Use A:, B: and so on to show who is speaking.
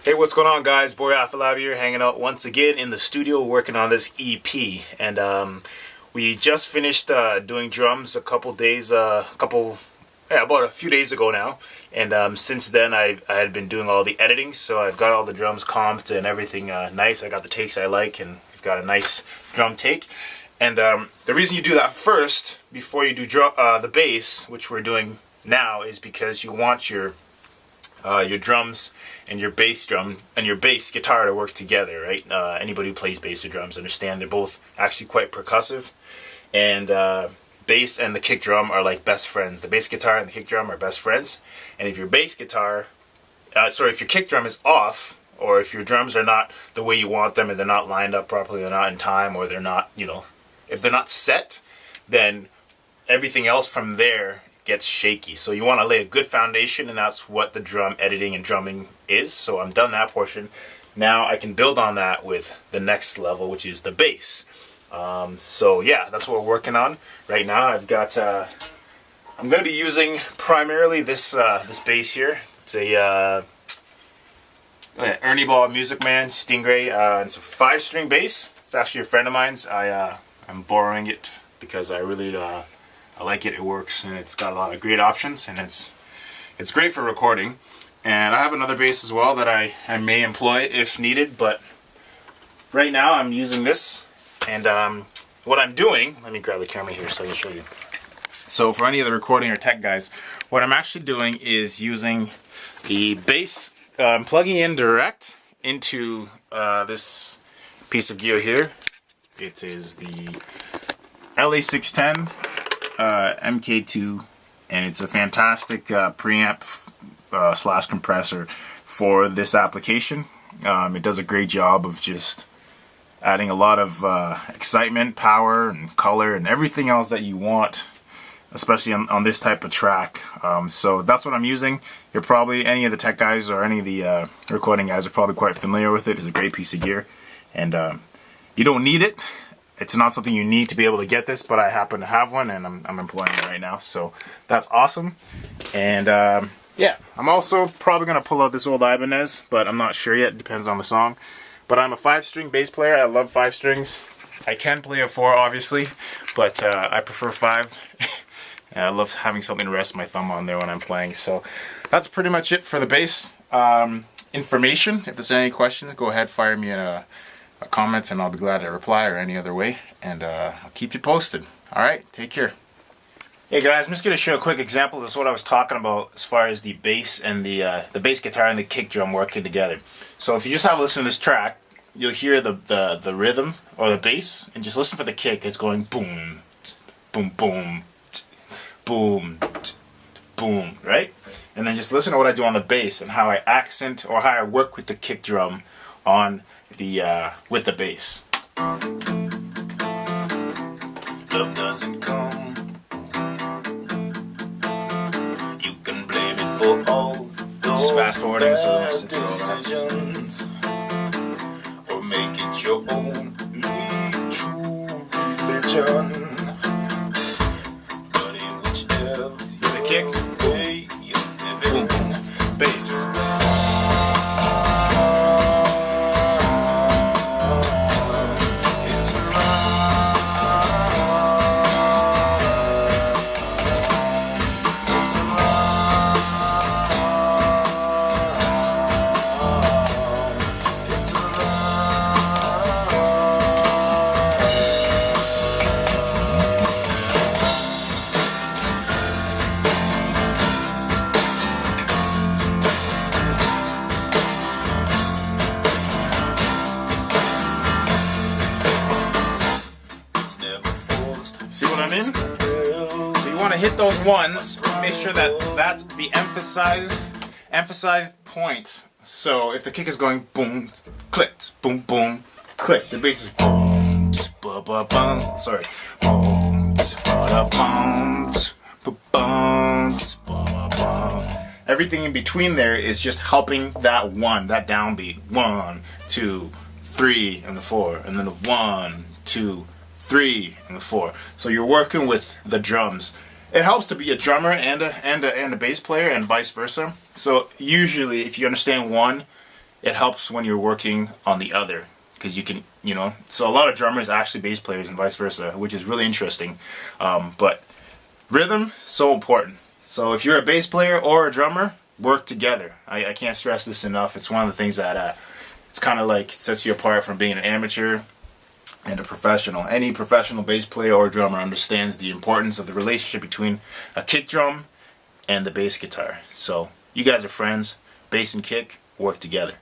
A: Hey, what's going on, guys? Bori Afolabi here, hanging out once again in the studio working on this EP. And we just finished doing drums about a few days ago now. And since then, I had been doing all the editing, so I've got all the drums comped and everything nice. I got the takes I like, and we've got a nice drum take. And the reason you do that first, before you do the bass, which we're doing now, is because you want your drums and your bass drum and your bass guitar to work together, right? Anybody who plays bass or drums understand they're both actually quite percussive, and bass and the kick drum are like best friends. The bass guitar and the kick drum are best friends, and if your if your kick drum is off, or if your drums are not the way you want them and they're not lined up properly, they're not in time, or they're not, if they're not set, then everything else from there gets shaky. So you want to lay a good foundation, and that's what the drum editing and drumming is. So I'm done that portion. Now I can build on that with the next level, which is the bass. So yeah, that's what we're working on right now. I've got I'm going to be using primarily this bass here. It's a Ernie Ball Music Man Stingray. It's a 5-string bass. It's actually a friend of mine's. I'm borrowing it because I really I like it. It works, and it's got a lot of great options, and it's great for recording. And I have another bass as well that I may employ if needed, but right now I'm using this. And what I'm doing, let me grab the camera here so I can show you. So for any of the recording or tech guys, what I'm actually doing is using the bass, plugging in direct into this piece of gear here. It is the LA610 MK2, and it's a fantastic preamp slash compressor for this application. It does a great job of just adding a lot of excitement, power, and color, and everything else that you want, especially on this type of track. So that's what I'm using. You're probably, any of the tech guys or any of the recording guys are probably quite familiar with it. It's a great piece of gear, and you don't need it. It's not something you need to be able to get this, but I happen to have one, and I'm employing it right now, so that's awesome. And yeah, I'm also probably going to pull out this old Ibanez, but I'm not sure yet. It depends on the song. But I'm a 5-string bass player. I love 5 strings. I can play a 4, obviously, but I prefer 5. And I love having something to rest my thumb on there when I'm playing. So that's pretty much it for the bass information. If there's any questions, go ahead, fire me a comments, and I'll be glad to reply, or any other way, and I'll keep you posted. Alright, take care. Hey guys, I'm just going to show a quick example. This is what I was talking about as far as the bass and the bass guitar and the kick drum working together. So if you just have a listen to this track, you'll hear the rhythm or the bass, and just listen for the kick. It's going boom, boom, boom, boom, boom, right? And then just listen to what I do on the bass and how I accent, or how I work with the kick drum on with the bass. Love doesn't come. You can blame it for all those fast forwarding decisions, or make it your own. Need true religion, but in whichever the kick, way you live in, bass. See what I mean? So you want to hit those ones, make sure that that's the emphasized point. So if the kick is going boom, click, boom, boom, click, the bass is boom, ba ba bum. Sorry, boom, ba bum, ba bum, ba bum. Everything in between there is just helping that downbeat. 1, 2, 3, and the 4, and then a 1, 2, 3, and the 4. So you're working with the drums. It helps to be a drummer and a bass player, and vice versa. So usually, if you understand one, it helps when you're working on the other, because you can, so a lot of drummers are actually bass players and vice versa, which is really interesting. But rhythm, so important. So if you're a bass player or a drummer, work together. I can't stress this enough. It's one of the things that it's kind of like it sets you apart from being an amateur and a professional. Any professional bass player or drummer understands the importance of the relationship between a kick drum and the bass guitar. So you guys are friends. Bass and kick work together.